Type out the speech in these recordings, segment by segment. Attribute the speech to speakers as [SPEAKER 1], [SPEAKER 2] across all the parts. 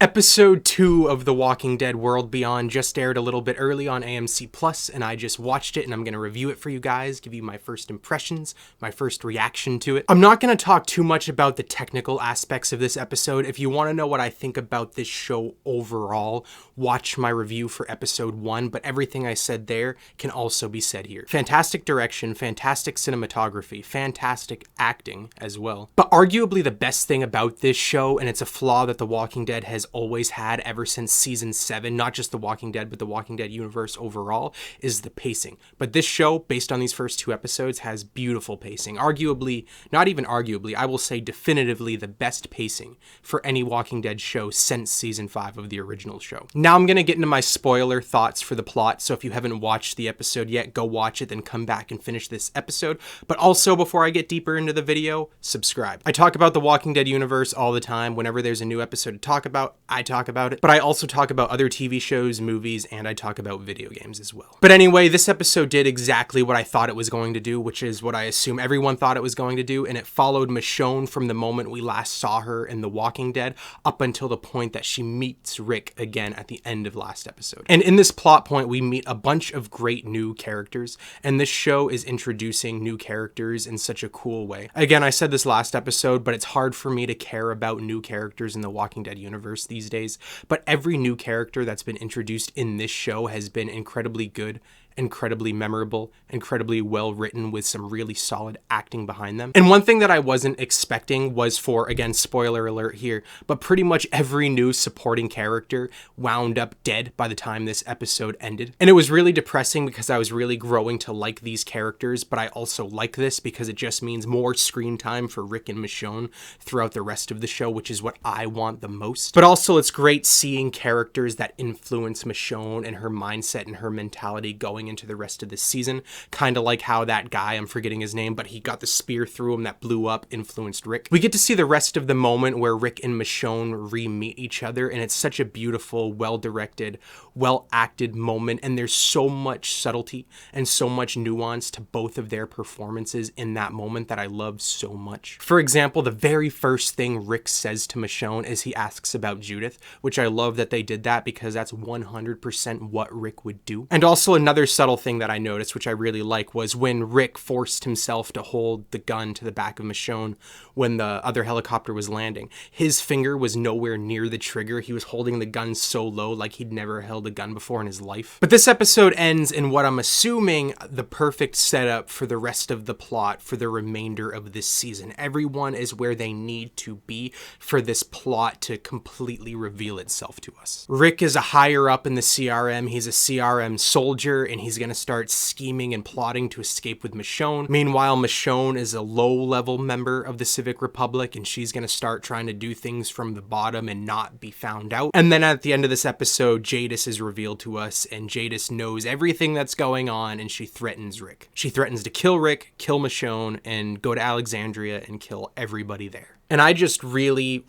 [SPEAKER 1] Episode 2 of The Walking Dead World Beyond just aired a little bit early on AMC Plus, and I just watched it and I'm going to review it for you guys, give you my first impressions, my first reaction to it. I'm not going to talk too much about the technical aspects of this episode. If you want to know what I think about this show overall, watch my review for episode 1, but everything I said there can also be said here. Fantastic direction, fantastic cinematography, fantastic acting as well. But arguably the best thing about this show, and it's a flaw that The Walking Dead has always had ever since season 7, not just The Walking Dead, but The Walking Dead universe overall, is the pacing. But this show, based on these first 2 episodes, has beautiful pacing. Arguably, not even arguably, I will say definitively the best pacing for any Walking Dead show since season 5 of the original show. Now I'm going to get into my spoiler thoughts for the plot, so if you haven't watched the episode yet, go watch it, then come back and finish this episode. But also, before I get deeper into the video, subscribe. I talk about the Walking Dead universe all the time. Whenever there's a new episode to talk about, I talk about it, but I also talk about other TV shows, movies, and I talk about video games as well. But anyway, this episode did exactly what I thought it was going to do, which is what I assume everyone thought it was going to do, and it followed Michonne from the moment we last saw her in The Walking Dead up until the point that she meets Rick again at the end of last episode. And in this plot point, we meet a bunch of great new characters, and this show is introducing new characters in such a cool way. Again, I said this last episode, but it's hard for me to care about new characters in the Walking Dead universe these days, but every new character that's been introduced in this show has been incredibly good, incredibly memorable, incredibly well written with some really solid acting behind them. And one thing that I wasn't expecting was for, again, spoiler alert here, but pretty much every new supporting character wound up dead by the time this episode ended. And it was really depressing because I was really growing to like these characters, but I also like this because it just means more screen time for Rick and Michonne throughout the rest of the show, which is what I want the most. But also it's great seeing characters that influence Michonne and her mindset and her mentality going into the rest of this season, kind of like how that guy, I'm forgetting his name, but he got the spear through him that blew up, influenced Rick. We get to see the rest of the moment where Rick and Michonne re-meet each other, and it's such a beautiful, well-directed, well-acted moment, and there's so much subtlety and so much nuance to both of their performances in that moment that I love so much. For example, the very first thing Rick says to Michonne is he asks about Judith, which I love that they did that because that's 100% what Rick would do. And also another subtle thing that I noticed, which I really like, was when Rick forced himself to hold the gun to the back of Michonne when the other helicopter was landing. His finger was nowhere near the trigger. He was holding the gun so low, like he'd never held a gun before in his life. But this episode ends in what I'm assuming the perfect setup for the rest of the plot for the remainder of this season. Everyone is where they need to be for this plot to completely reveal itself to us. Rick is a higher up in the CRM. He's a CRM soldier, and he's going to start scheming and plotting to escape with Michonne. Meanwhile, Michonne is a low-level member of the Civic Republic, and she's going to start trying to do things from the bottom and not be found out. And then at the end of this episode, Jadis is revealed to us, and Jadis knows everything that's going on, and she threatens Rick. She threatens to kill Rick, kill Michonne, and go to Alexandria and kill everybody there. And I just really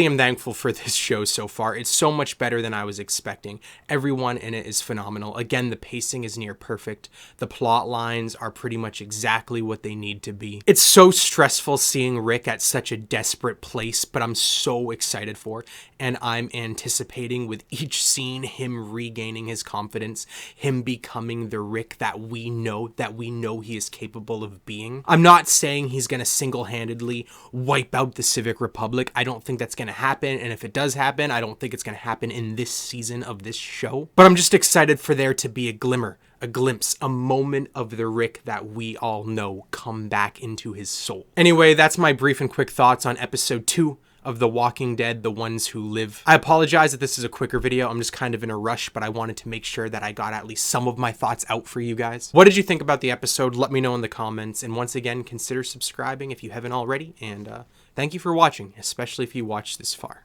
[SPEAKER 1] am thankful for this show so far. It's so much better than I was expecting. Everyone in it is phenomenal. Again, the pacing is near perfect. The plot lines are pretty much exactly what they need to be. It's so stressful seeing Rick at such a desperate place, but I'm so excited for, and I'm anticipating with each scene him regaining his confidence, him becoming the Rick that we know he is capable of being. I'm not saying he's going to single-handedly wipe out the Civic Republic. I don't think that's going to happen, and if it does happen, I don't think it's going to happen in this season of this show. But I'm just excited for there to be a glimmer, a glimpse, a moment of the Rick that we all know come back into his soul. Anyway, that's my brief and quick thoughts on episode 2 of The Walking Dead, The Ones Who Live. I apologize that this is a quicker video. I'm just kind of in a rush, but I wanted to make sure that I got at least some of my thoughts out for you guys. What did you think about the episode? Let me know in the comments. And once again, consider subscribing if you haven't already. And thank you for watching, especially if you watched this far.